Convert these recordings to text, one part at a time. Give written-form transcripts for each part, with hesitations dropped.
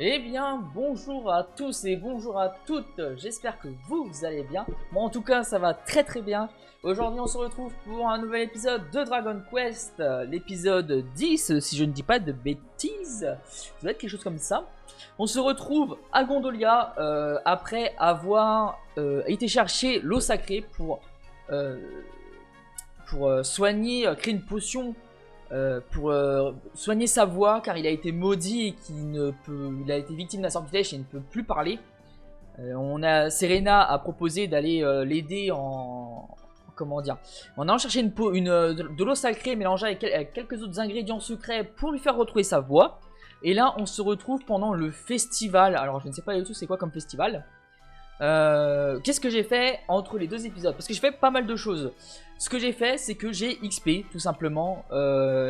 Eh bien, bonjour à tous et bonjour à toutes, j'espère que vous allez bien. Moi en tout cas, ça va très très bien. Aujourd'hui, on se retrouve pour un nouvel épisode de Dragon Quest, l'épisode 10, si je ne dis pas de bêtises. Ça doit être quelque chose comme ça. On se retrouve à Gondolia après avoir été chercher l'eau sacrée euh, pour soigner, créer une potion pour soigner sa voix car il a été maudit et il a été victime d'un sortilège et ne peut plus parler. Serena a proposé d'aller l'aider comment dire, en allant chercher de l'eau sacrée mélangée avec quelques autres ingrédients secrets pour lui faire retrouver sa voix. Et là on se retrouve pendant le festival. Alors je ne sais pas du tout c'est quoi comme festival. Qu'est-ce que j'ai fait entre les deux épisodes? Parce que j'ai fait pas mal de choses. Ce que j'ai fait, c'est que j'ai XP, tout simplement.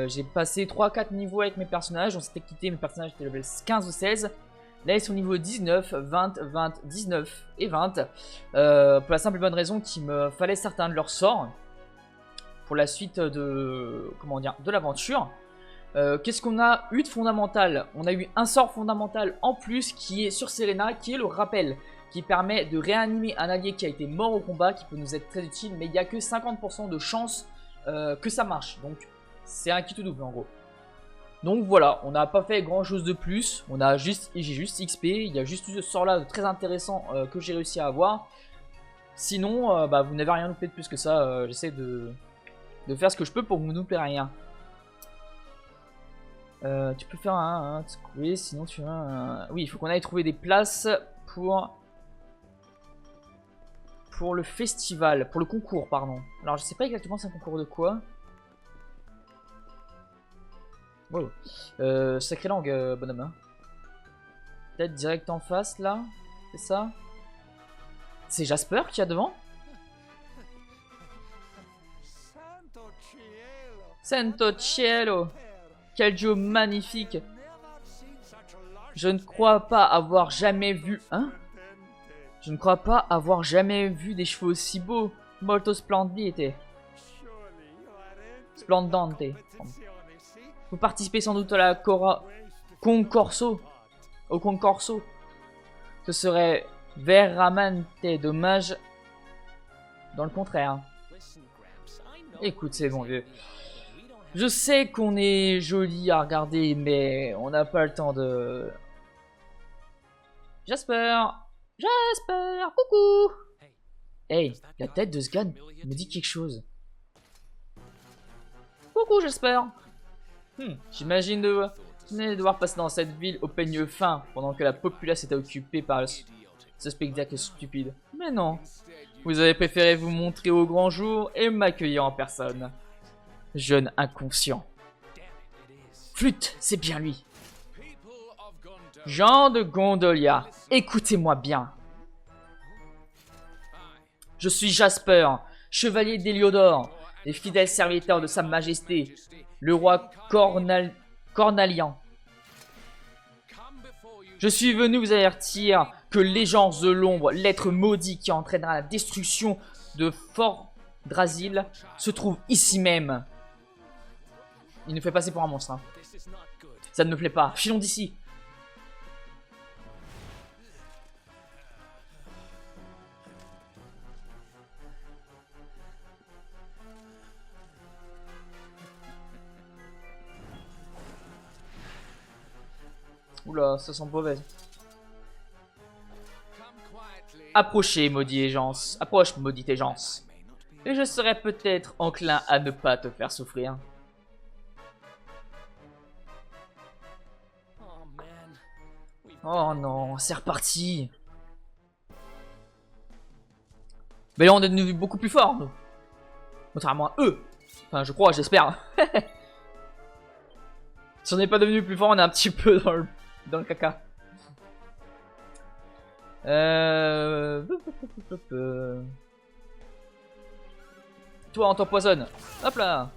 J'ai passé 3-4 niveaux avec mes personnages. On s'était quitté, mes personnages étaient level 15 ou 16. Là, ils sont niveau 19, 20, 20, 19 et 20. Pour la simple et bonne raison qu'il me fallait certains de leurs sorts pour la suite de l'aventure. Qu'est-ce qu'on a eu de fondamental? On a eu un sort fondamental en plus qui est sur Serena, qui est le rappel, qui permet de réanimer un allié qui a été mort au combat, qui peut nous être très utile, mais il n'y a que 50% de chance que ça marche. Donc c'est un kit tout double en gros. Donc voilà, on n'a pas fait grand chose de plus, j'ai juste XP, il y a juste eu ce sort là très intéressant que j'ai réussi à avoir. Sinon, vous n'avez rien loupé de plus que ça, j'essaie de faire ce que je peux pour que vous ne loupez rien. Tu peux faire un oui, sinon tu as un... Oui, il faut qu'on aille trouver des places pour le festival, pour le concours, pardon. Alors je sais pas exactement c'est un concours de quoi. Wow. Sacrée langue, bonhomme. Hein. Peut-être direct en face, là. C'est ça? C'est Jasper qui y a devant? Santo Cielo! Quel duo magnifique! Je ne crois pas avoir jamais vu... Hein? Je ne crois pas avoir jamais vu des chevaux aussi beaux. Molto splendide. Splendante. Vous participez sans doute à la concorso. Au concorso. Ce serait veramente dommage dans le contraire. Écoute, c'est bon vieux. Je sais qu'on est joli à regarder, mais on n'a pas le temps de... Jasper! Jasper! Coucou! Hey, la tête de ce gars me dit quelque chose. Coucou Jasper! J'imagine devoir passer dans cette ville au peigne fin pendant que la populace était occupée par ce spectacle stupide. Mais non, vous avez préféré vous montrer au grand jour et m'accueillir en personne. Jeune inconscient. Flûte, c'est bien lui. Jean de Gondolia, écoutez-moi bien. Je suis Jasper, chevalier d'Héliodore, et fidèle serviteur de sa majesté, le roi Cornalien. Je suis venu vous avertir que l'égence de l'ombre, l'être maudit qui entraînera la destruction de Fort Drasil, se trouve ici même. Il nous fait passer pour un monstre. Hein. Ça ne me plaît pas. Filons d'ici. Oula, ça sent mauvais. Approchez, maudit Égence. Approche, maudite Égence. Et je serais peut-être enclin à ne pas te faire souffrir. Oh non, c'est reparti. Mais là, on est devenu beaucoup plus fort, nous. Contrairement à eux. Enfin, je crois, j'espère. Si on n'est pas devenu plus fort, on est un petit peu dans le caca. Toi, on t'empoisonne. Hop là.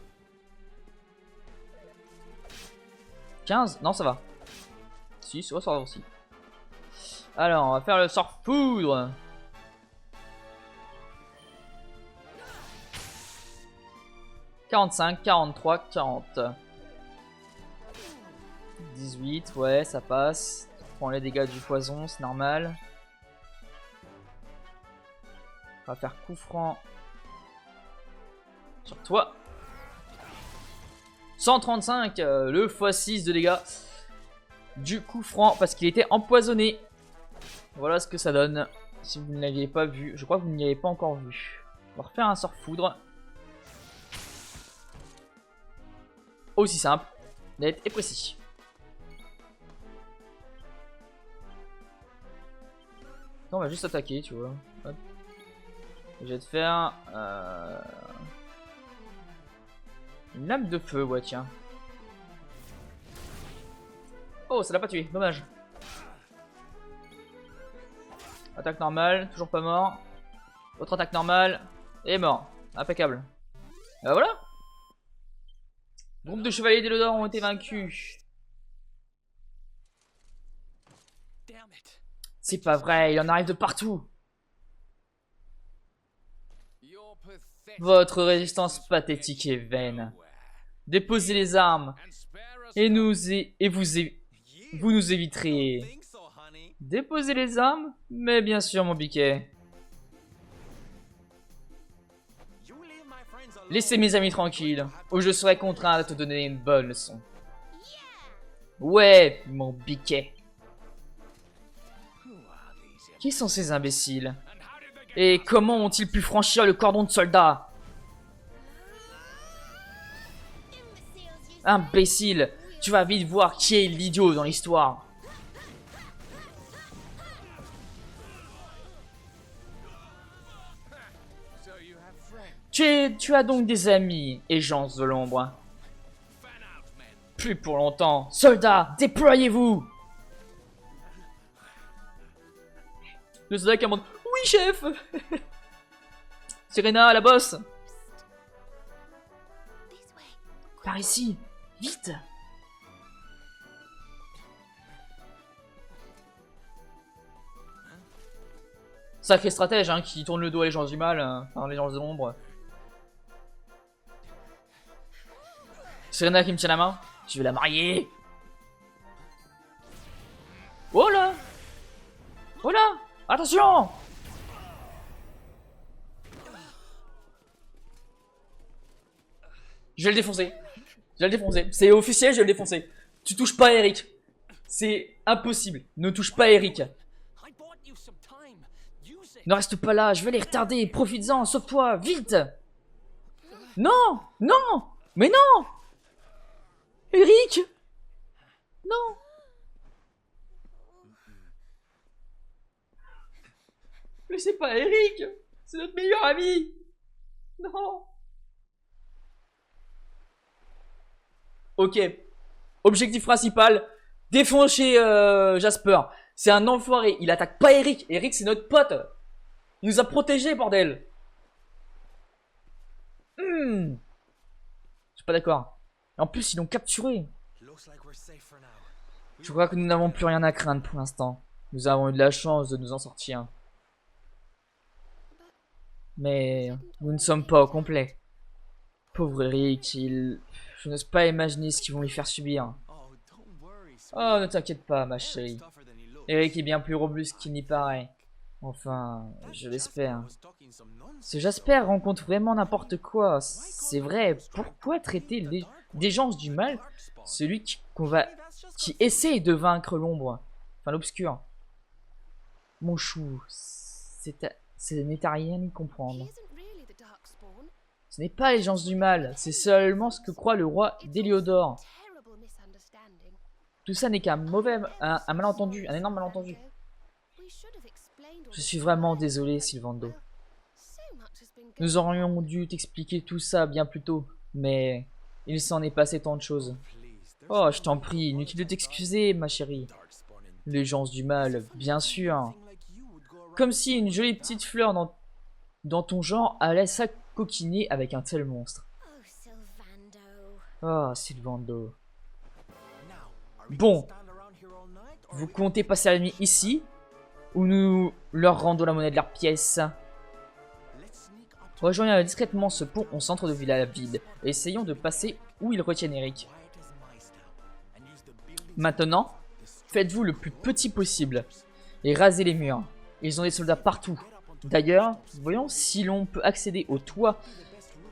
15? Non, ça va. 6, ça va aussi. Alors, on va faire le sort foudre. « 45, 43, 40. 18, ouais, ça passe. prend les dégâts du poison, c'est normal. On va faire coup franc sur toi. 135, le x6 de dégâts du coup franc parce qu'il était empoisonné. Voilà ce que ça donne. Si vous ne l'aviez pas vu, je crois que vous n'y avez pas encore vu. On va refaire un sort foudre. Aussi simple, net et précis. On va juste attaquer, tu vois. Hop. Je vais te faire une lame de feu, ouais, tiens. Oh, ça l'a pas tué, dommage. Attaque normale, toujours pas mort. Autre attaque normale, et mort. Impeccable. Et bah voilà. Groupe de chevaliers d'Elodor ont été vaincus. C'est pas vrai, il en arrive de partout. Votre résistance pathétique est vaine. Déposez les armes et vous nous éviterez. Déposez les armes, mais bien sûr mon biquet. Laissez mes amis tranquilles, ou je serai contraint de te donner une bonne leçon. Ouais, mon biquet. Qui sont ces imbéciles? Et comment ont-ils pu franchir le cordon de soldats? Imbécile, tu vas vite voir qui est l'idiot dans l'histoire. Tu as donc des amis, et gens de l'ombre. Plus pour longtemps. Soldats, déployez-vous! Le soldat qui demande « Oui, chef !» Serena, la bosse. Par ici, vite. Sacré stratège, hein, qui tourne le dos à les gens du mal, enfin les gens de l'ombre. Serena qui me tient la main. Je vais la marier. Oh là! Oh là! Attention! Je vais le défoncer. Je vais le défoncer. C'est officiel, je vais le défoncer. Tu touches pas à Eric. C'est impossible. Ne touche pas à Eric. Ne reste pas là, je vais les retarder. Profites-en, sauve-toi, vite! Non! Non! Mais non! Eric! Non! Laissez pas Eric! C'est notre meilleur ami! Non! Ok. Objectif principal, défoncer Jasper. C'est un enfoiré, il attaque pas Eric. Eric c'est notre pote. Il nous a protégés, bordel. Je suis pas d'accord. En plus ils l'ont capturé. Je crois que nous n'avons plus rien à craindre pour l'instant. Nous avons eu de la chance de nous en sortir. Mais nous ne sommes pas au complet. Pauvre Eric, je n'ose pas imaginer ce qu'ils vont lui faire subir. Oh, ne t'inquiète pas, ma chérie. Eric est bien plus robuste qu'il n'y paraît. Enfin, je l'espère. Ce Jasper rencontre vraiment n'importe quoi. C'est vrai, pourquoi traiter des gens du mal celui qui essaie de vaincre l'ombre? Enfin, l'obscur. Mon chou, ce n'est à rien y comprendre. Ce n'est pas les gens du mal, c'est seulement ce que croit le roi d'Héliodor. Tout ça n'est qu'un un malentendu, un énorme malentendu. Je suis vraiment désolé, Sylvando. Nous aurions dû t'expliquer tout ça bien plus tôt, mais il s'en est passé tant de choses. Oh, je t'en prie, inutile de t'excuser, ma chérie. Les gens du mal, bien sûr. Comme si une jolie petite fleur dans ton genre allait s'acoquiner avec un tel monstre. Oh, Sylvando. Bon, vous comptez passer la nuit ici, ou nous leur rendons la monnaie de leurs pièces? Rejoignons discrètement ce pont au centre de villa vide, et essayons de passer où ils retiennent Eric. Maintenant, Faites-vous le plus petit possible et rasez les murs. Ils ont des soldats partout. D'ailleurs, voyons si l'on peut accéder au toit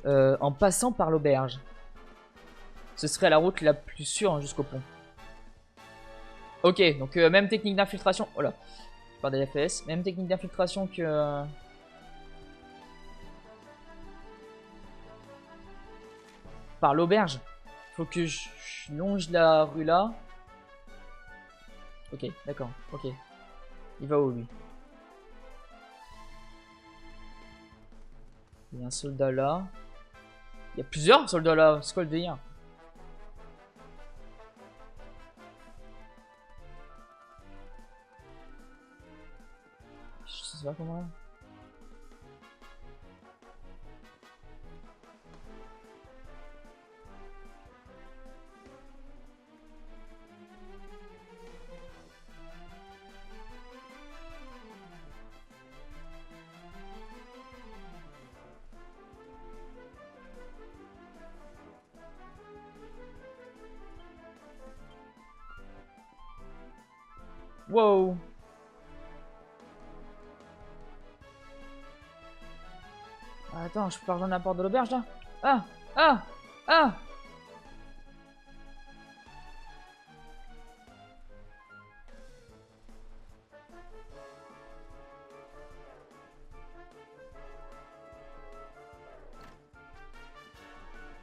en passant par l'auberge. Ce serait la route la plus sûre jusqu'au pont. Ok, donc même technique d'infiltration. Oh là, je parle des FPS. Même technique d'infiltration que... par l'auberge. Faut que je longe la rue là. Ok, d'accord, ok. Il va où lui? Il y a un soldat là. Il y a plusieurs soldats là, c'est quoi le délire? Je sais pas comment. Wow. Attends, je peux rejoindre la porte de l'auberge là? Ah! Ah! Ah!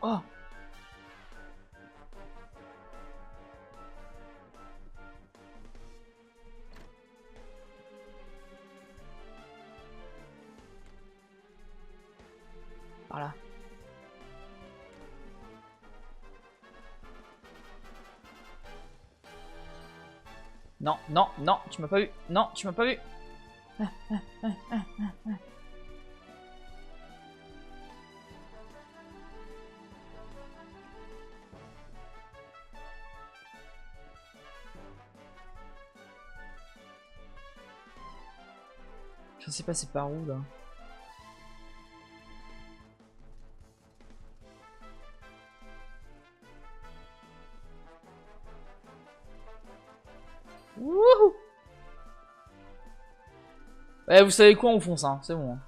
Oh! Voilà. Non, non, non, tu m'as pas vu. Non, tu m'as pas vu. Je sais pas c'est par où là. Wouhou! Eh, vous savez quoi, on fonce, hein, c'est bon.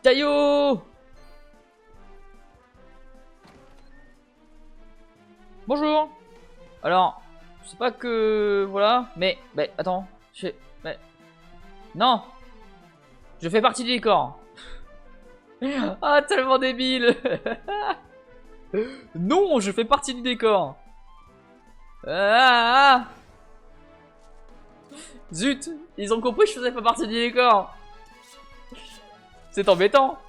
Taillot! Bonjour! Alors, je sais pas que... Voilà, mais attends, non! Je fais partie du décor. Ah, tellement débile. Non, je fais partie du décor. Ah, ah. Zut, ils ont compris que je faisais pas partie du décor. C'est embêtant.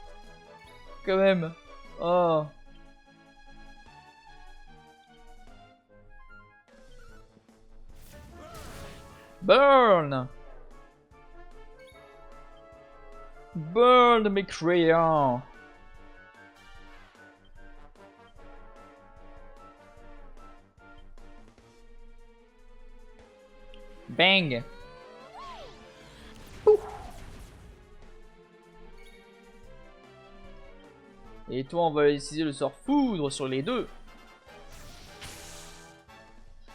Quand même. Oh. Burn. Burn mes crayons. Bang. Ouf. Et toi, on va utiliser le sort foudre sur les deux.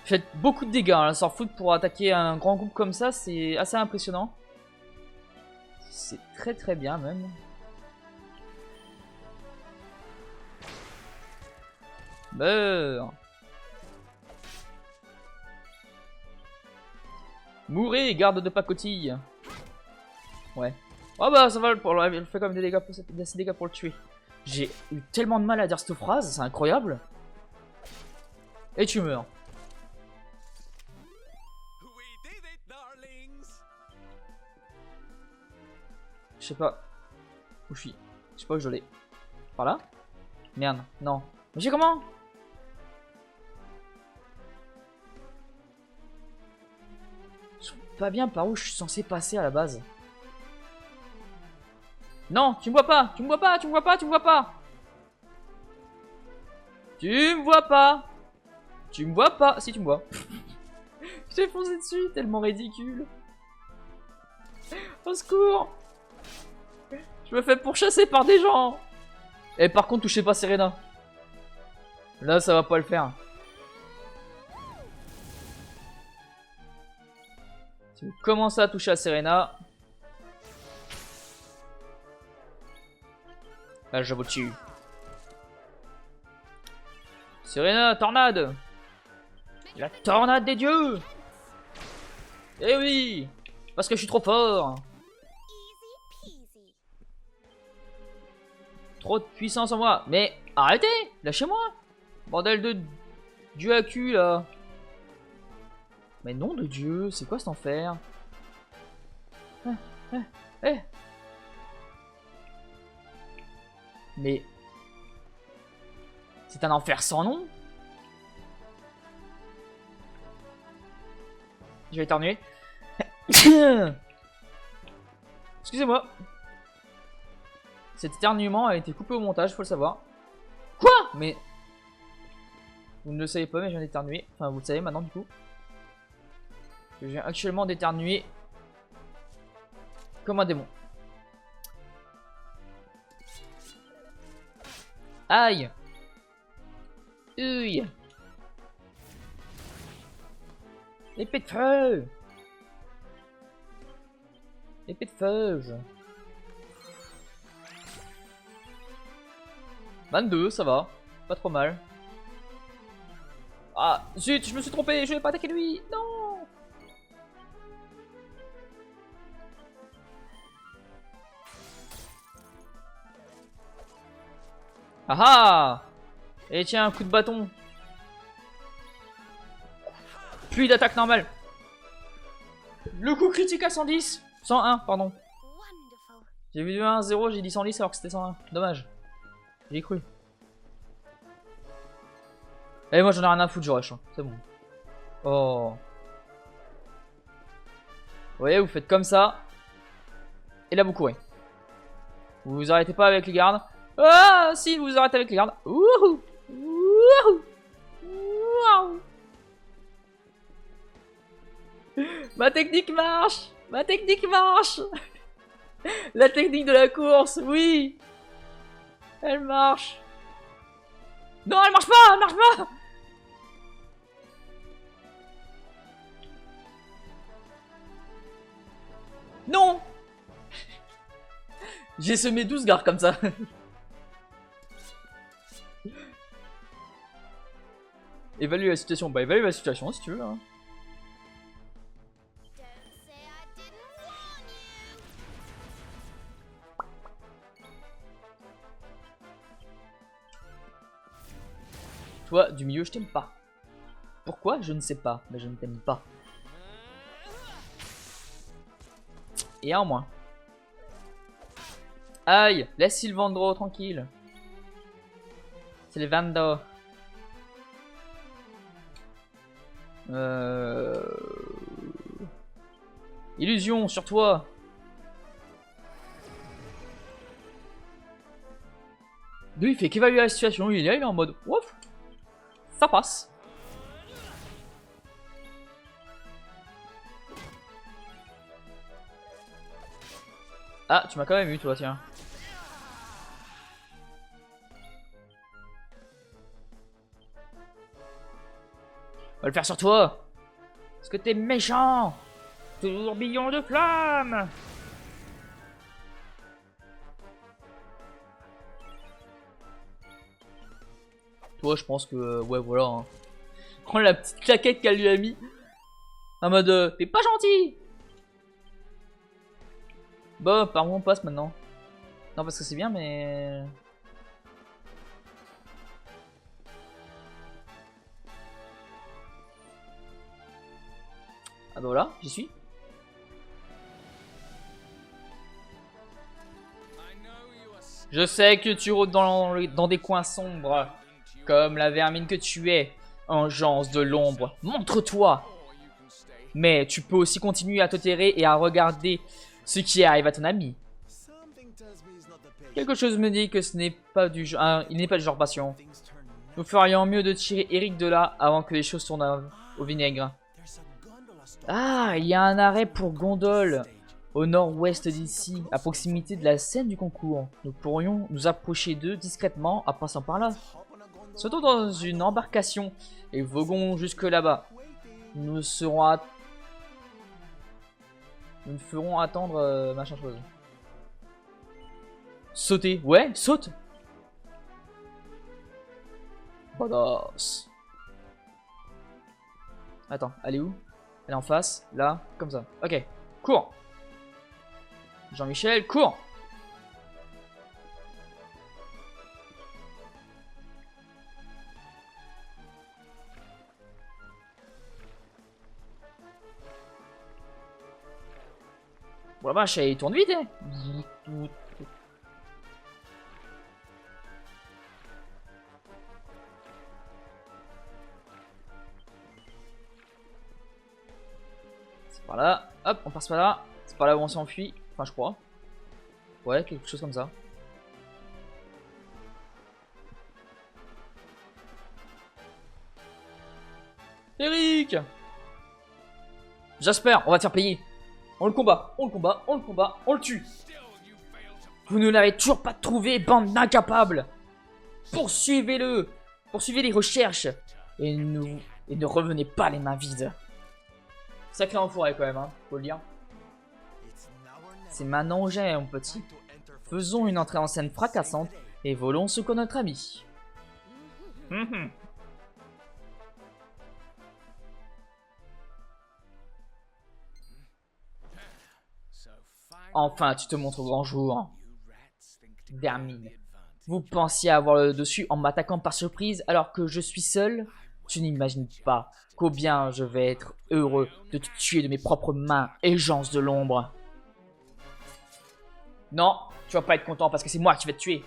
Faites beaucoup de dégâts, hein, le sort foudre pour attaquer un grand groupe comme ça, c'est assez impressionnant. C'est très très bien même. Meurs. Mourez, garde de pacotille. Ouais. Oh bah ça va, elle fait quand même des dégâts assez dégâts pour le tuer. J'ai eu tellement de mal à dire cette phrase, c'est incroyable. Et tu meurs. Je sais pas où je suis. Je sais pas où je l'ai. Par là? Merde, non. Mais j'ai comment? Je sais pas bien par où je suis censé passer à la base. Non, tu me vois pas, tu me vois pas, tu me vois pas, tu me vois pas. Tu me vois pas. Tu me vois pas. Si tu me vois. J'ai foncé dessus, tellement ridicule. Au secours. Je me fais pourchasser par des gens. Et par contre, touchez pas Serena. Là, ça va pas le faire. Commencer à toucher à Serena. Là, je vous tue. Serena, tornade. La tornade des dieux. Eh oui, parce que je suis trop fort. Trop de puissance en moi. Mais arrêtez, lâchez-moi. Bordel de dieu à cul là. Mais nom de dieu, c'est quoi cet enfer? Mais c'est un enfer sans nom. Je vais éternuer. Excusez-moi. Cet éternuement a été coupé au montage, faut le savoir. Quoi? Mais vous ne le savez pas, mais je viens d'éternuer. Enfin, vous le savez maintenant du coup. Je viens actuellement d'éternuer comme un démon. Aïe. Uy. Épée de feu. Épée de feu. 22, ça va. Pas trop mal. Ah, zut, je me suis trompé, je vais pas attaquer lui. Non. Ah ah. Et tiens, un coup de bâton. Puis d'attaque normale. Le coup critique à 110. 101, pardon. J'ai vu 1-0, j'ai dit 110 alors que c'était 101. Dommage. J'y ai cru. Et moi j'en ai rien à foutre, je rush. Hein. C'est bon. Oh. Vous voyez, vous faites comme ça. Et là vous courez. Vous vous arrêtez pas avec les gardes. Ah si, vous vous arrêtez avec les gardes. Wouhou. Wouhou. Wouhou. Ma technique marche. Ma technique marche. La technique de la course, oui. Elle marche. Non, elle marche pas, elle marche pas. Non. J'ai semé 12 gardes comme ça. Évalue la situation. Bah évalue la situation si tu veux. Hein. Toi, du milieu, je t'aime pas. Pourquoi? Je ne sais pas, mais je ne t'aime pas. Et un en moins. Aïe, laisse Sylvandro tranquille. C'est les Vando. Illusion sur toi. Lui, il fait qu'évaluer la situation. Il est là, il est en mode ouf. Ça passe. Ah, tu m'as quand même eu, toi, tiens. On va le faire sur toi. Parce que t'es méchant. Tourbillon de flammes. Toi, je pense que... ouais, voilà. Hein. Prends la petite claquette qu'elle lui a mis. En mode... t'es pas gentil. Bah, par où on passe maintenant? Non, parce que c'est bien, mais... Ah bah voilà, j'y suis. Je sais que tu rôdes dans des coins sombres. Comme la vermine que tu es. Engeance de l'ombre. Montre-toi. Mais tu peux aussi continuer à te terrer et à regarder ce qui arrive à ton ami. Quelque chose me dit que ce n'est pas du genre... il n'est pas du genre patient. Nous ferions mieux de tirer Eric de là avant que les choses tournent au vinaigre. Ah, il y a un arrêt pour gondole au nord-ouest d'ici, à proximité de la scène du concours. Nous pourrions nous approcher d'eux discrètement en passant par là. Sautons dans une embarcation et voguons jusque là-bas. Nous serons Nous ne ferons attendre machin chose. Sauter. Ouais, saute. Badass. Attends, elle est où? Elle est en face, là, comme ça. Ok, cours. Jean-Michel, cours. Bon la vache, elle tourne vite, hein. C'est par là, hop, on passe par là. C'est par là où on s'enfuit, enfin je crois. Ouais, quelque chose comme ça. Eric! Jasper, on va te faire payer. On le combat, on le combat, on le combat, on le tue. Vous ne l'avez toujours pas trouvé, bande d'incapables. Poursuivez-le. Poursuivez les recherches. Et ne revenez pas les mains vides. Sacré enfoiré quand même, hein, faut le dire. C'est maintenant ou jamais, mon petit. Faisons une entrée en scène fracassante et volons ce qu'est notre ami. Enfin, tu te montres au grand jour. Vermine. Vous pensiez avoir le dessus en m'attaquant par surprise alors que je suis seul? Tu n'imagines pas combien je vais être heureux de te tuer de mes propres mains, agence de l'ombre. Non, tu vas pas être content parce que c'est moi qui vais te tuer.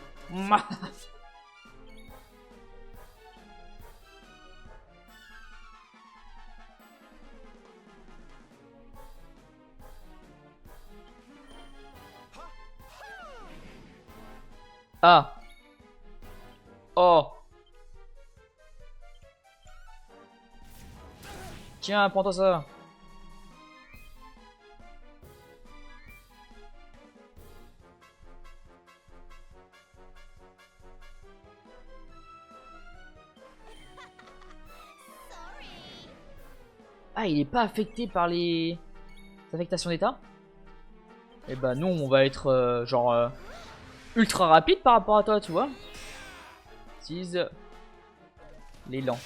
Ah. Oh. Tiens, prends-toi ça. Ah, il est pas affecté par les affectations d'état? Eh bah nous, on va être genre ultra rapide par rapport à toi, tu vois. Utilise l'élan.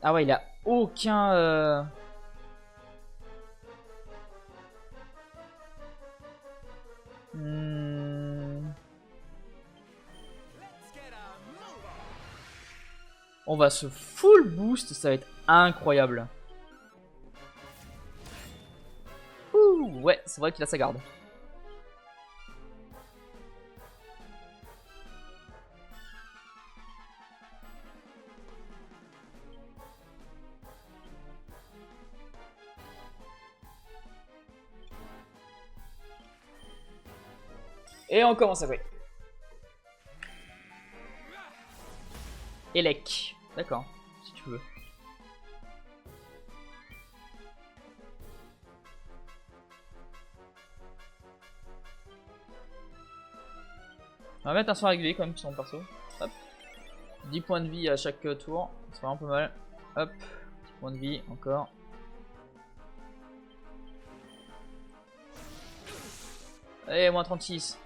Ah ouais, il a aucun... On va se full boost, ça va être incroyable. Ouh, ouais, c'est vrai qu'il a sa garde. Et on commence à jouer. Elec. D'accord, si tu veux. On va mettre un soin régulier quand même sur son perso. Hop. 10 points de vie à chaque tour. C'est vraiment pas mal. Hop. 10 points de vie encore. Allez, moins 36.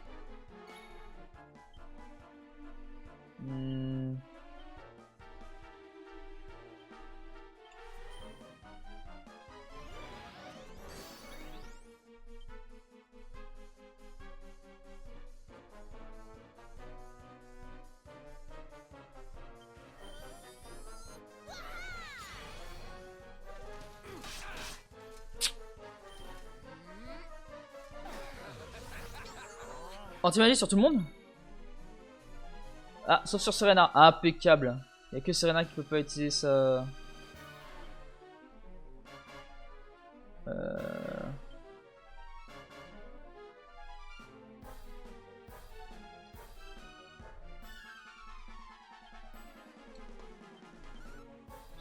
Anti-magie sur tout le monde? Ah, sauf sur Serena. Impeccable. Il n'y a que Serena qui peut pas utiliser ça. Je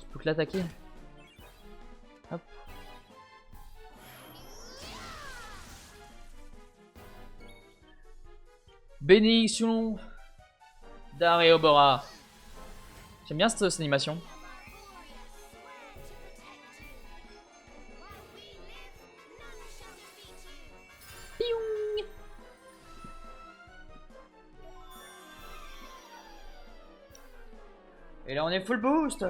peux que l'attaquer. Bénédiction d'Areobora. J'aime bien cette animation. Piou. Et là on est full boost.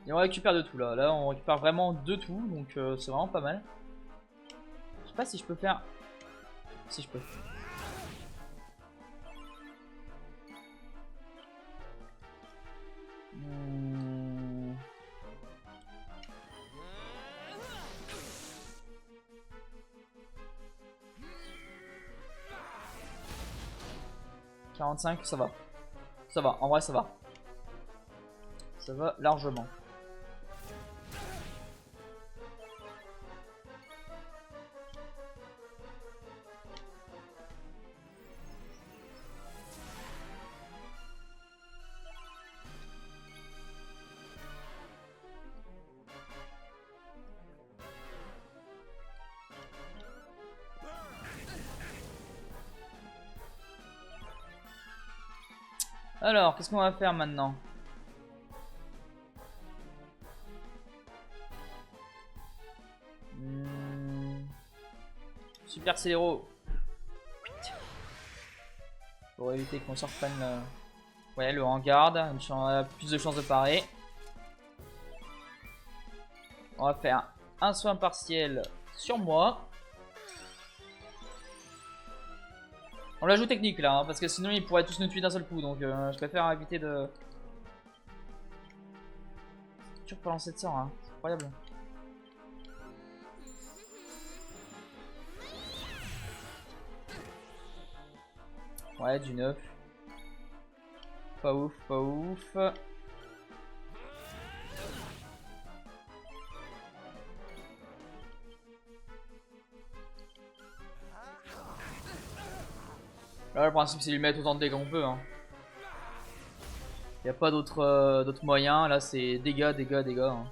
Et on récupère de tout là. Là on récupère vraiment de tout. Donc c'est vraiment pas mal. Je sais pas si je peux faire... Si je peux. Hmm. « 45, ça va. Ça va, en vrai ça va. Ça va largement. Alors, qu'est-ce qu'on va faire maintenant? Super Célero. Pour éviter qu'on se reprenne ouais, le hangar. On a plus de chances de parer. On va faire un soin partiel sur moi. On la joue technique là, hein, parce que sinon ils pourraient tous nous tuer d'un seul coup. Donc je préfère éviter de... Tu peux lancer de sort, hein. C'est incroyable. Ouais, du 9. Pas ouf, pas ouf. Là, le principe, c'est de lui mettre autant de dégâts qu'on peut. Hein. Y a pas d'autres moyens. Là, c'est dégâts, dégâts, dégâts. Hein.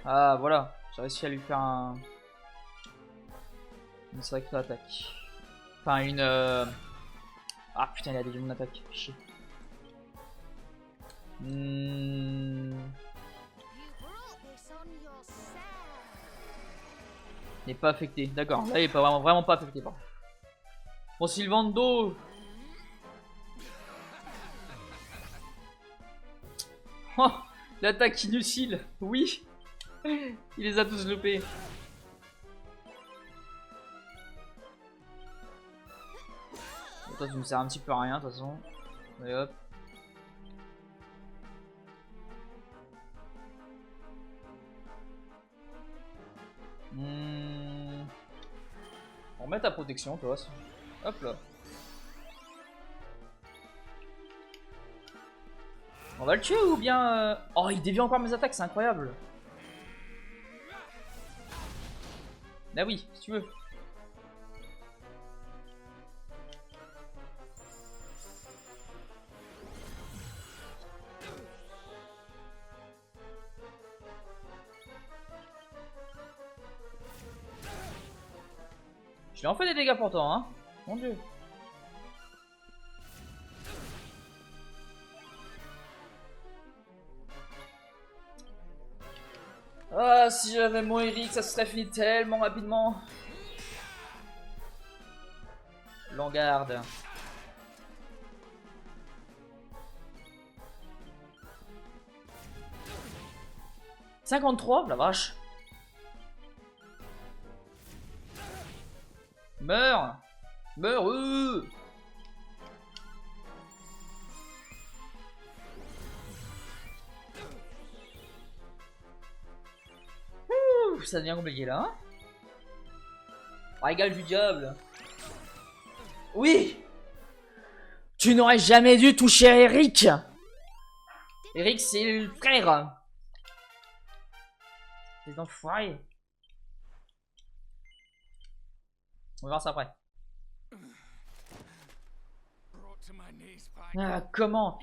Ah, voilà. J'ai réussi à lui faire une sacrée attaque. Enfin, une... Ah putain, il a déjà mon attaque. Chier. Il n'est pas affecté. D'accord. Là, il est pas vraiment pas affecté. Par contre. Bon, Sylvando. Oh, l'attaque inutile. Oui. Il les a tous loupés. Toi, tu me sers un petit peu à rien, de toute façon. Et hop. On remet ta protection, toi. Hop là. On va le tuer ou bien... Oh, il dévie encore mes attaques, c'est incroyable. Ah oui, si tu veux. Je lui en fais des dégâts pourtant, hein. Mon dieu. Ah, si j'avais mon Eric, ça se serait fini tellement rapidement. L'engarde. « 53, la vache. Meurs. Meurs, Ouh, ça devient compliqué là. Hein, régal du diable. Oui. Tu n'aurais jamais dû toucher Eric. Eric, c'est le frère. Les enfoirés. On va voir ça après. Ah, comment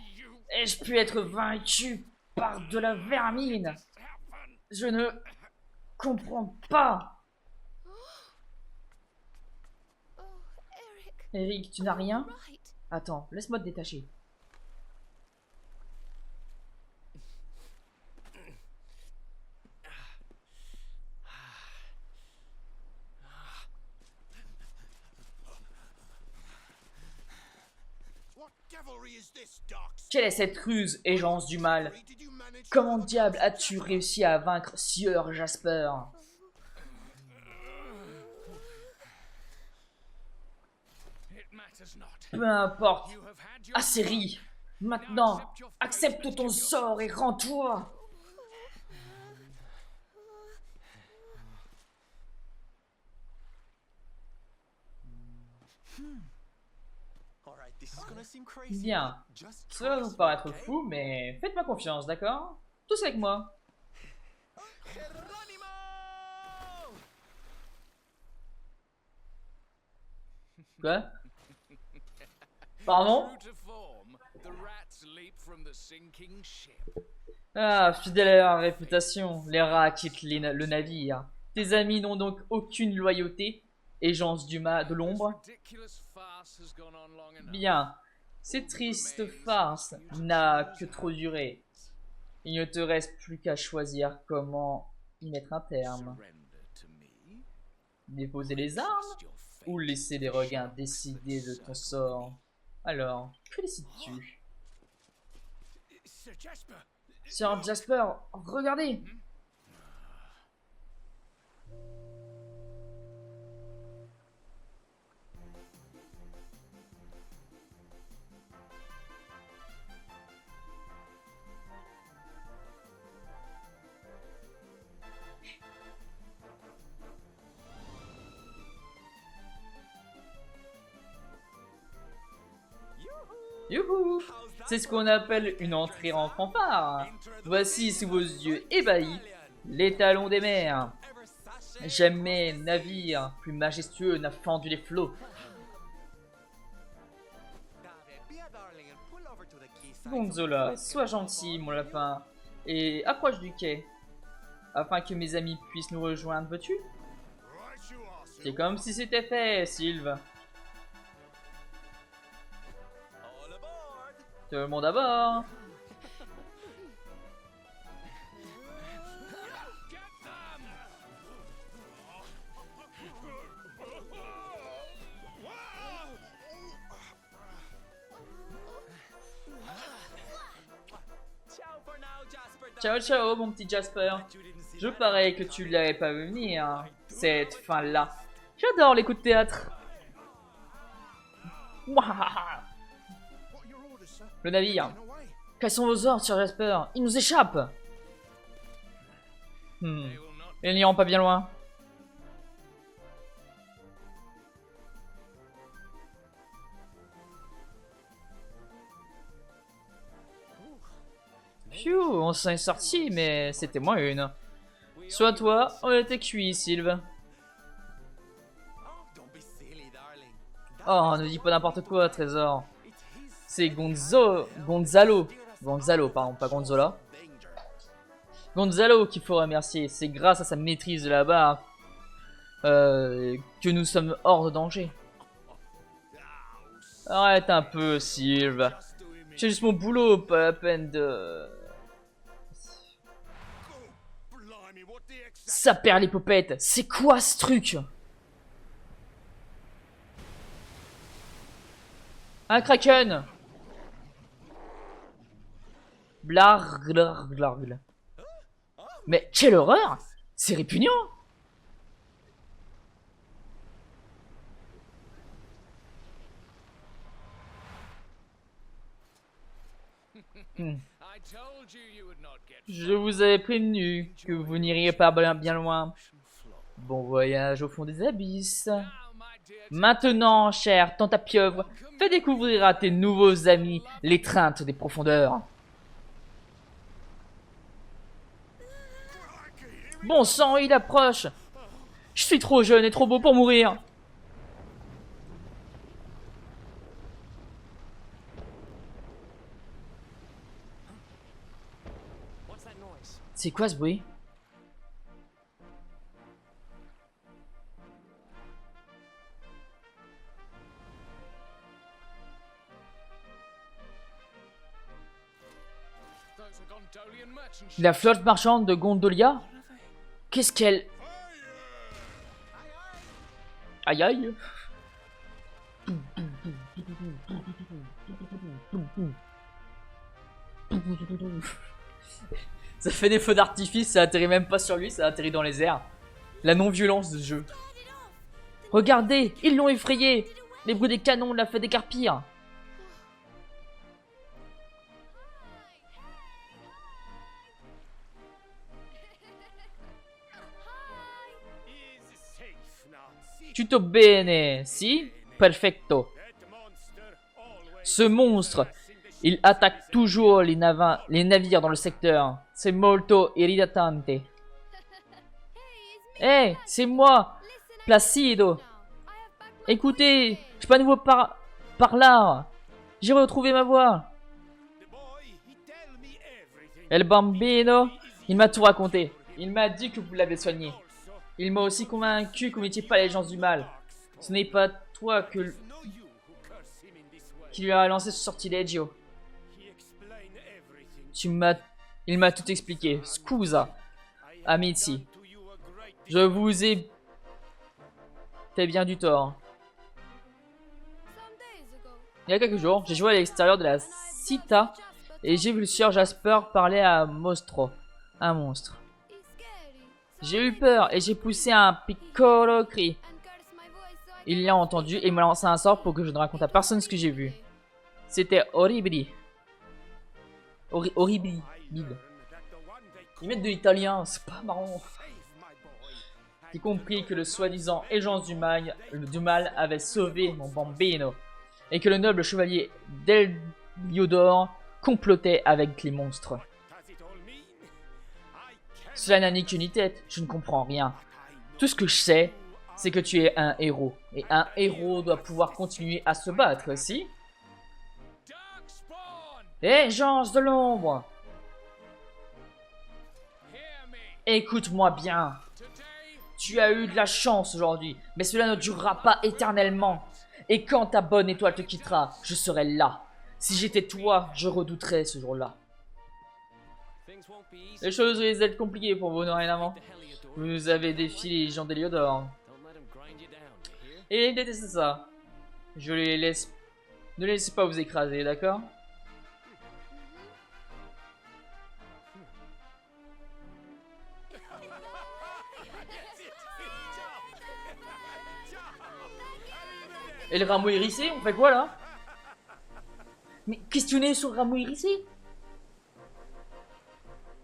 ai-je pu être vaincu par de la vermine? Je ne comprends pas. Eric, tu n'as rien? Attends, laisse-moi te détacher. Quelle est cette ruse, agence du mal? Comment diable as-tu réussi à vaincre Sieur Jasper? Peu importe. Assez ri. Maintenant, accepte ton sort et rends-toi. Bien. Cela va vous paraître fou, mais faites-moi confiance, d'accord? Tous avec moi. Quoi? Pardon? Ah, fidèle à leur réputation, les rats quittent le navire. Tes amis n'ont donc aucune loyauté, agence de l'ombre. Bien, cette triste farce n'a que trop duré. Il ne te reste plus qu'à choisir comment y mettre un terme. Déposer les armes ou laisser les regains décider de ton sort? Alors, que décides-tu? Sir Jasper, regardez! Youhou! C'est ce qu'on appelle une entrée en fanfare. Voici sous vos yeux ébahis l'étalon des mers. Jamais navire plus majestueux n'a fendu les flots. Gonzola, sois gentil, mon lapin, et approche du quai, afin que mes amis puissent nous rejoindre, veux-tu? C'est comme si c'était fait, Sylve. Tout le monde à bord. Ciao ciao mon petit Jasper. Je parie que tu l'avais pas vu venir, cette fin-là. J'adore les coups de théâtre. Mouah. Le navire. Quels sont vos ordres, Sir Jasper? Il nous échappe. Ils n'iront pas bien loin. Phew, on s'en est sorti, mais c'était moins une. Soit toi, on était cuit, Sylve. Oh, ne dis pas n'importe quoi, trésor. C'est Gonzalo, pardon, pas Gonzola. Gonzalo qu'il faut remercier. C'est grâce à sa maîtrise de la barre que nous sommes hors de danger. Arrête un peu, Sylve. C'est juste mon boulot, pas la peine de... Ça perd les popettes. C'est quoi ce truc? Un kraken. Blarglarglargle. Mais quelle horreur! C'est répugnant! Je vous avais prévenu que vous n'iriez pas bien loin. Bon voyage au fond des abysses. Maintenant, cher tante à pieuvre, fais découvrir à tes nouveaux amis l'étreinte des profondeurs. Bon sang, il approche. Je suis trop jeune et trop beau pour mourir. C'est quoi ce bruit? La flotte marchande de Gondolia? Qu'est-ce qu'elle... Aïe aïe. Ça fait des feux d'artifice, ça atterrit même pas sur lui, ça atterrit dans les airs. La non-violence de ce jeu. Regardez, ils l'ont effrayé. Les bruits des canons l'a fait décarpir. Tutto bene, si? Perfetto. Ce monstre, il attaque toujours les navires dans le secteur. C'est molto irritante. Hey, c'est moi, Placido. Écoutez, je suis pas nouveau par là. J'ai retrouvé ma voix. El bambino, il m'a tout raconté. Il m'a dit que vous l'avez soigné. Il m'a aussi convaincu que vous n'étiez pas les gens du mal. Ce n'est pas toi qui lui a lancé ce sortilégio. Il m'a tout expliqué. Scusa, amici. Je vous ai fait bien du tort. Il y a quelques jours, j'ai joué à l'extérieur de la Cita et j'ai vu le sieur Jasper parler à Mostro, un monstre. J'ai eu peur et j'ai poussé un piccolo cri. Il l'a entendu et m'a lancé un sort pour que je ne raconte à personne ce que j'ai vu. C'était horribile. Horribile. Ils mettent de l'italien, c'est pas marrant. J'ai compris que le soi-disant agent du mal avait sauvé mon bambino et que le noble chevalier d'Eliodor complotait avec les monstres. Cela n'a ni queue ni tête, je ne comprends rien. Tout ce que je sais, c'est que tu es un héros. Et un héros doit pouvoir continuer à se battre, si? Hé, gens de l'ombre! Écoute-moi bien. Tu as eu de la chance aujourd'hui, mais cela ne durera pas éternellement. Et quand ta bonne étoile te quittera, je serai là. Si j'étais toi, je redouterais ce jour-là. Les choses risquent d'être compliquées pour vous dorénavant. Vous nous avez défié les gens d'Eliodor. Et ils détestent ça. Je les laisse... Ne les laissez pas vous écraser, d'accord? Et le rameau hérissé, on fait quoi là? Mais questionner sur le rameau hérissé?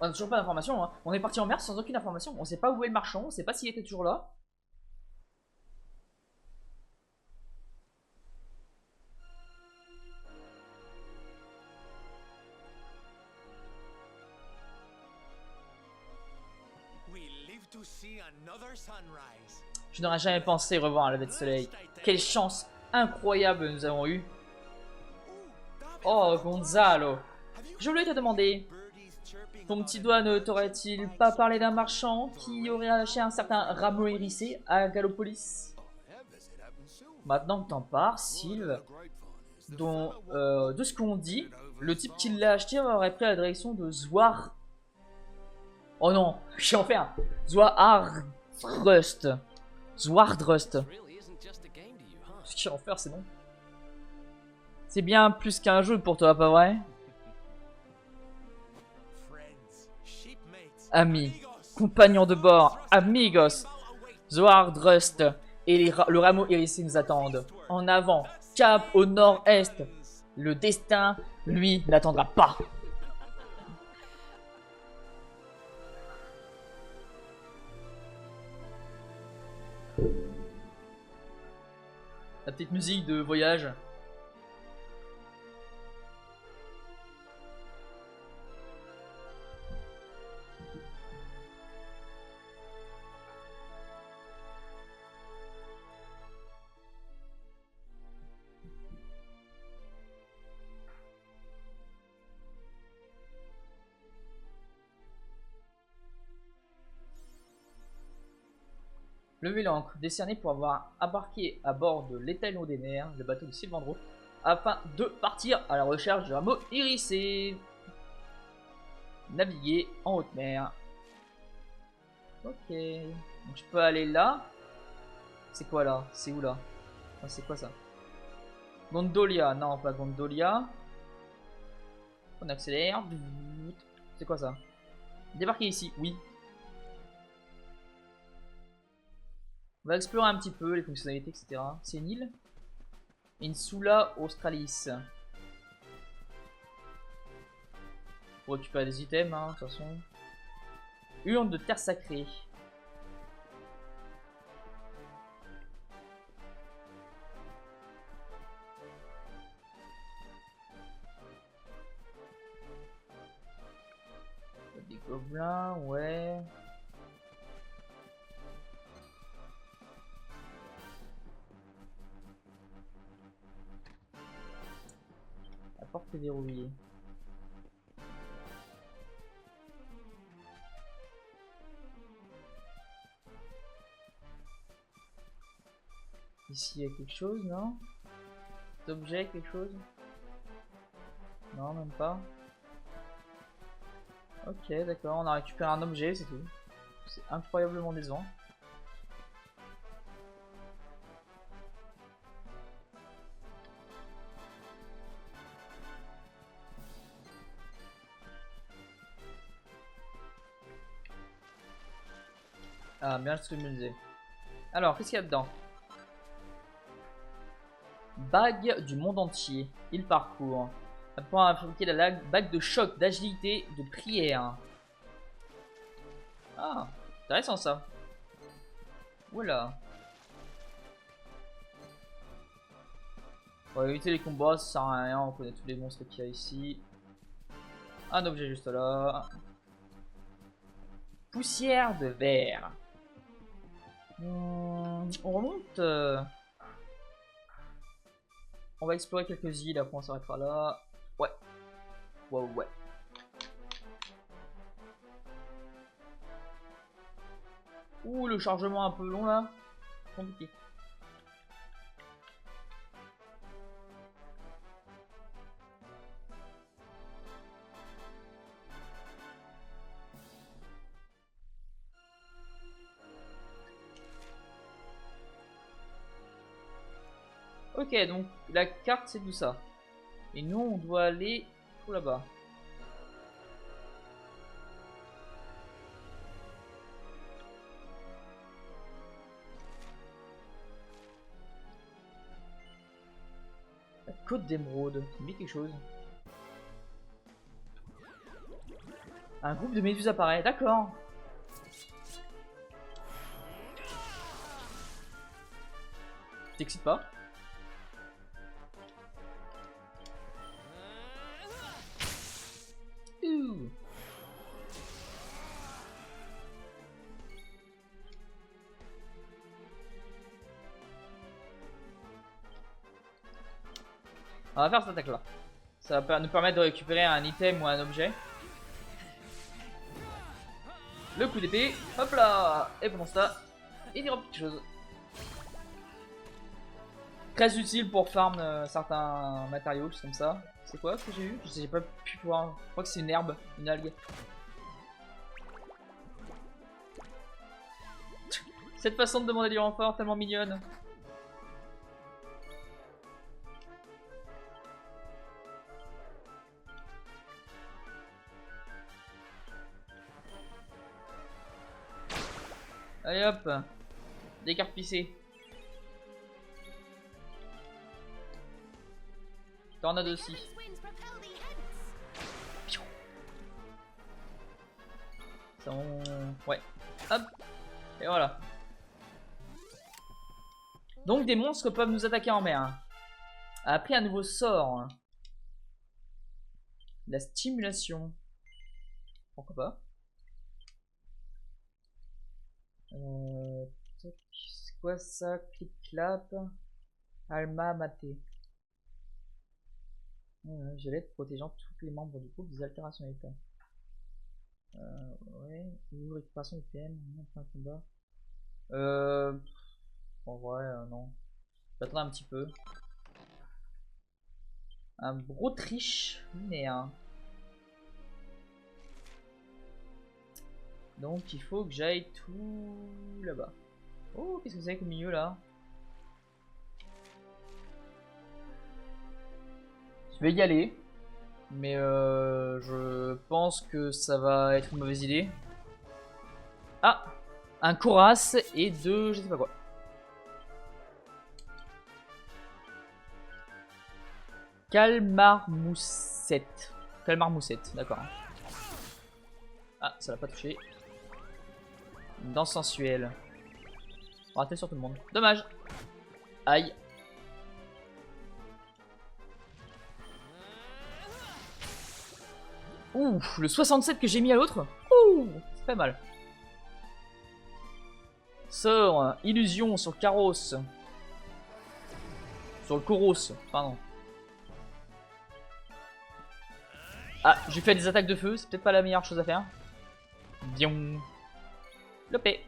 On n'a toujours pas d'informations, hein. On est parti en mer sans aucune information. On sait pas où est le marchand, on sait pas s'il était toujours là. Je n'aurais jamais pensé revoir un lever de soleil. Quelle chance incroyable nous avons eue. Oh, Gonzalo. Je voulais te demander, ton petit doigt ne t'aurait-il pas parlé d'un marchand qui aurait acheté un certain rameau hérissé à Gallopolis? Maintenant que t'en parles, Sylve, de ce qu'on dit, le type qui l'a acheté aurait pris la direction de Zwar... Oh non, j'ai en fait un. Zwardrust. Zwardrust. Ce qu'il en faire, c'est bon. C'est bien plus qu'un jeu pour toi, pas vrai? Amis, compagnons de bord, amigos, Zwardrust et le rameau hérissé nous attendent. En avant, cap au nord-est. Le destin, lui, n'attendra pas. La petite musique de voyage. Levez l'ancre, décerné pour avoir embarqué à bord de l'Étalon des mers, le bateau de Sylvandro, afin de partir à la recherche d'un mot irisé. Naviguer en haute mer. Ok. Donc je peux aller là. C'est quoi là? C'est où là? Enfin, c'est quoi ça? Gondolia. Non, pas Gondolia. On accélère. C'est quoi ça? Débarquer ici. Oui. On va explorer un petit peu les fonctionnalités, etc. C'est une île? Insula Australis. Pour récupérer des items, hein, de toute façon. Urne de terre sacrée. Des gobelins, ouais. La porte est verrouillée. Ici il y a quelque chose, non? D'objet, quelque chose? Non, même pas. Ok, d'accord, on a récupéré un objet, c'est tout. C'est incroyablement décevant. Ah, bien ce que je me disais. Alors, qu'est-ce qu'il y a dedans? Bague du monde entier. Il parcourt. Apprend à fabriquer la bague de choc, d'agilité, de prière. Ah, intéressant ça. Voilà. On va éviter les combats, ça sert à rien, on connaît tous les monstres qu'il y a ici. Un objet juste là. Poussière de verre. On remonte. On va explorer quelques îles, après on s'arrêtera là. Ouais. Ouais, ouais. Ouh, le chargement un peu long là. Compliqué. Ok, donc la carte c'est tout ça. Et nous on doit aller tout là-bas. La côte d'émeraude, ça me dit quelque chose. Un groupe de méduses apparaît, d'accord. T'excites pas? Ouh. On va faire cette attaque là. Ça va nous permettre de récupérer un item ou un objet. Le coup d'épée, hop là. Et pendant ça, il dira quelque chose. Très utile pour farm certains matériaux, juste comme ça. C'est quoi que j'ai eu? Je sais, j'ai pas pu voir. Je crois que c'est une herbe, une algue. Cette façon de demander du renfort, tellement mignonne. Allez hop, décarpissé. Tornade aussi. Ça ouais. Hop. Et voilà. Donc des monstres peuvent nous attaquer en mer. A appris un nouveau sort. La stimulation. Pourquoi pas. C'est quoi ça? Clip clap. Alma maté. Je l'aide protégeant tous les membres du groupe des altérations d'état. Ouais. Ou récupération de PM. Enfin, combat. Euh... En vrai, non. J'attends un petit peu. Un gros triche, mais donc il faut que j'aille tout là-bas. Oh, qu'est-ce que c'est qu'au milieu là? Je vais y aller, mais je pense que ça va être une mauvaise idée. Ah, un Koras et deux, je sais pas quoi. Calmar Moussette. Calmar Moussette, d'accord. Ah, ça l'a pas touché. Une danse sensuelle. Raté sur tout le monde. Dommage. Aïe. Ouh, le 67 que j'ai mis à l'autre. Ouh, c'est pas mal. Sort, illusion sur Karos. Sur le Koros, pardon. Ah, j'ai fait des attaques de feu, c'est peut-être pas la meilleure chose à faire. Bien. Lopé.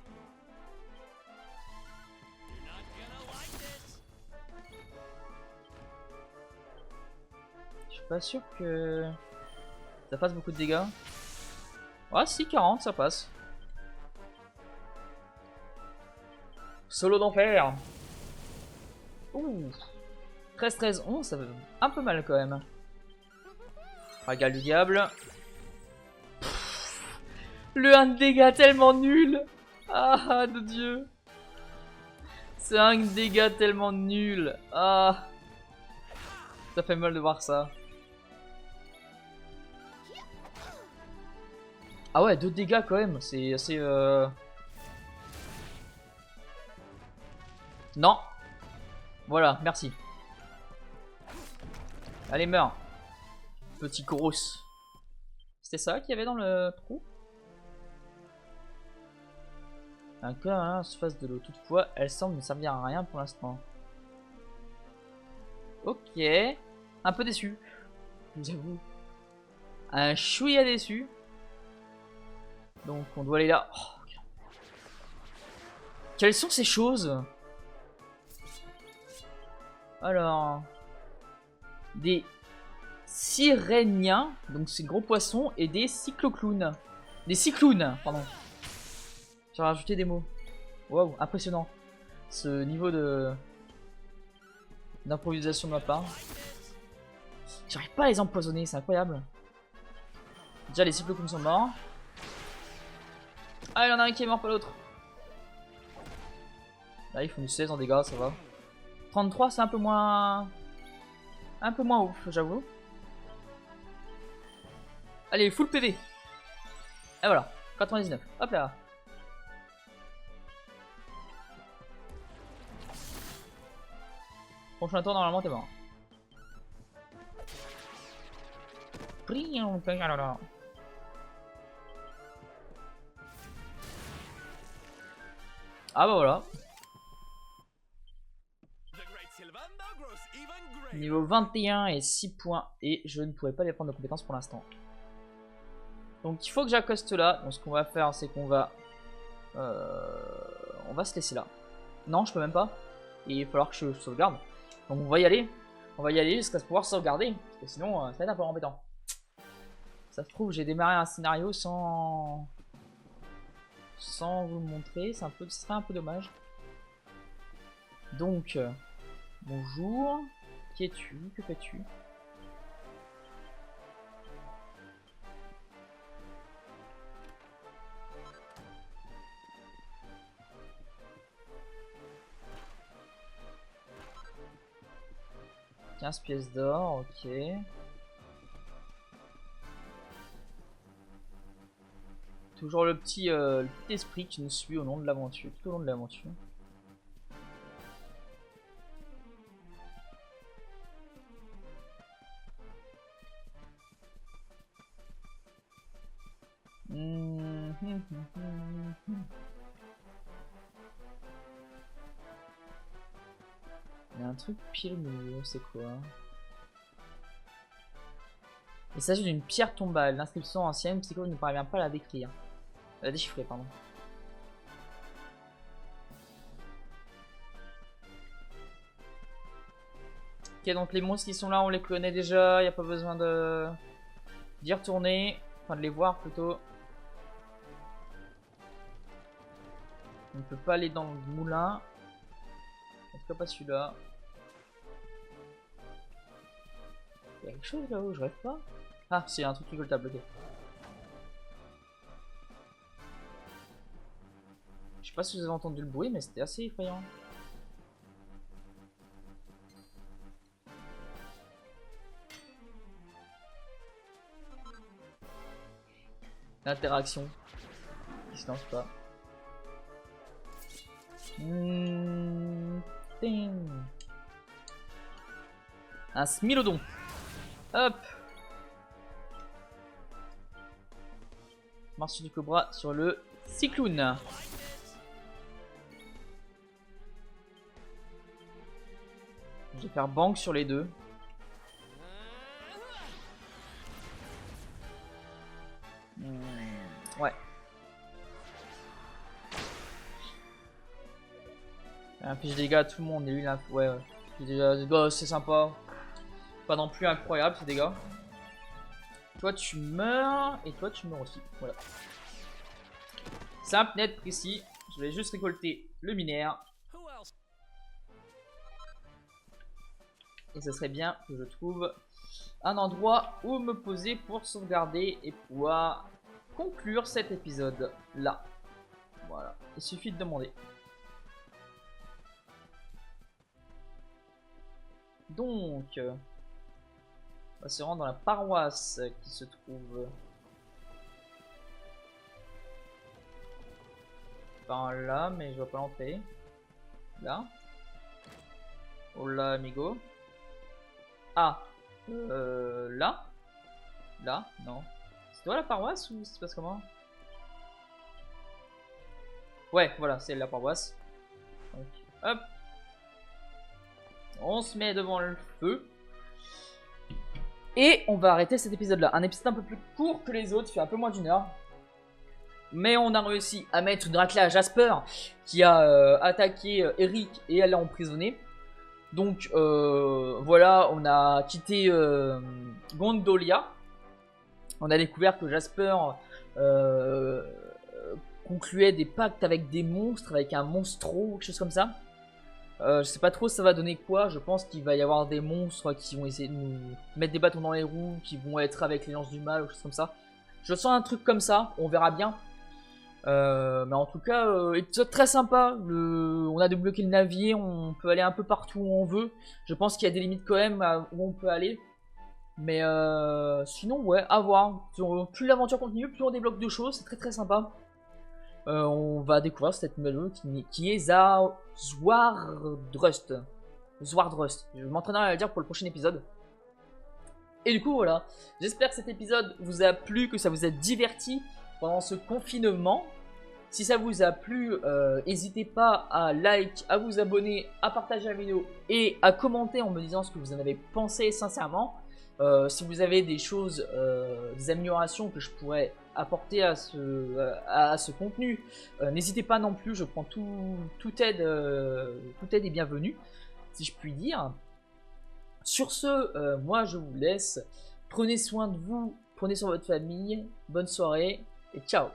Je suis pas sûr que ça fasse beaucoup de dégâts. Ah si, 40, ça passe. Solo d'enfer. Ouh. 13-13, 11, ça fait un peu mal quand même. Ragale du diable. Le 1 de dégâts tellement nul. Ah, de Dieu. C'est un dégâts tellement nul. Ah. Ça fait mal de voir ça. Ah ouais, 2 dégâts quand même. C'est assez... Non. Voilà, merci. Allez, meurs. Petit Koros. C'était ça qu'il y avait dans le trou? Un cœur à la surface de l'eau. Toutefois, elle semble ne servir à rien pour l'instant. Ok. Un peu déçu. J'avoue. Un chouïa déçu. Donc on doit aller là. Oh, okay. Quelles sont ces choses? Alors. Des siréniens. Donc c'est gros poissons. Et des cycloclowns. Des cyclowns, pardon. J'ai rajouté des mots. Waouh, impressionnant. Ce niveau de d'improvisation de ma part. J'arrive pas à les empoisonner, c'est incroyable. Déjà les cycloclowns sont morts. Ah, il y en a un qui est mort, pas l'autre. Là, ils font du 16 en dégâts, ça va. 33, c'est un peu moins... Un peu moins ouf, j'avoue. Allez, full PV. Et voilà, 99. Hop là. Prochain tour, normalement, t'es mort. Ah bah voilà. Niveau 21 et 6 points. Et je ne pourrais pas les prendre de compétences pour l'instant. Donc il faut que j'accoste là. Donc ce qu'on va faire, c'est qu'on va... on va se laisser là. Non, je peux même pas. Et il va falloir que je sauvegarde. Donc on va y aller. On va y aller jusqu'à pouvoir sauvegarder. Parce que sinon, ça va être un peu embêtant. Ça se trouve, j'ai démarré un scénario sans vous le montrer. Ce serait un peu dommage. Donc, bonjour. Qui es-tu? Que fais-tu? « 15 pièces d'or, ok. » Toujours le petit esprit qui nous suit au long de l'aventure, tout au long de l'aventure. Il y a un truc pile au milieu, c'est quoi? Il s'agit d'une pierre tombale. L'inscription ancienne, Psycho ne parvient pas à la décrire. À la déchiffrer, pardon. Ok, donc les monstres qui sont là, on les connaît déjà. Il n'y a pas besoin de d'y retourner. Enfin, de les voir plutôt. On ne peut pas aller dans le moulin. En tout cas, pas celui-là. Il y a quelque chose là-haut, je rêve pas. Ah, c'est un truc récoltable, ok. Je sais pas si vous avez entendu le bruit, mais c'était assez effrayant. L'interaction qui se lance pas. Ding. Un smilodon. Hop. Marche du cobra sur le cyclone. Je vais faire bank sur les deux. Ouais. Puis je dégâts à tout le monde. Et lui là, ouais. Déjà, c'est sympa. Pas non plus incroyable ces dégâts. Toi tu meurs et toi tu meurs aussi. Voilà. Simple, net, précis. Je vais juste récolter le minerai. Et ce serait bien que je trouve un endroit où me poser pour sauvegarder et pouvoir conclure cet épisode là. Voilà. Il suffit de demander. Donc, on va se rendre dans la paroisse qui se trouve par là, mais je vois pas l'entrée. Là. Hola amigo. Ah, là. Là, non. C'est toi la paroisse ou ça se passe comment? Ouais, voilà, c'est la paroisse. Donc, hop. On se met devant le feu. Et on va arrêter cet épisode là. Un épisode un peu plus court que les autres, il fait un peu moins d'1 heure. Mais on a réussi à mettre une raclée à Jasper qui a attaqué Eric et elle l'a emprisonné. Donc voilà, on a quitté Gondolia. On a découvert que Jasper concluait des pactes avec des monstres, avec un monstro ou quelque chose comme ça. Je sais pas trop ça va donner quoi. Je pense qu'il va y avoir des monstres qui vont essayer de nous mettre des bâtons dans les roues, qui vont être avec les lances du mal ou quelque chose comme ça. Je sens un truc comme ça, on verra bien. Mais en tout cas, épisode très sympa. On a débloqué le navire, on peut aller un peu partout où on veut. Je pense qu'il y a des limites quand même où on peut aller. Mais sinon, ouais, à voir. Plus l'aventure continue, plus on débloque de choses. C'est très très sympa. On va découvrir cette nouvelle zone qui est Zwardrust. Zwardrust. Je m'entraînerai à le dire pour le prochain épisode. Et du coup, voilà. J'espère que cet épisode vous a plu, que ça vous a diverti pendant ce confinement. Si ça vous a plu, n'hésitez pas à like, à vous abonner, à partager la vidéo et à commenter en me disant ce que vous en avez pensé sincèrement. Si vous avez des choses, des améliorations que je pourrais apporter à ce contenu, n'hésitez pas non plus, je prends toute aide est bienvenue, si je puis dire. Sur ce, moi je vous laisse, prenez soin de vous, prenez soin de votre famille, bonne soirée et ciao.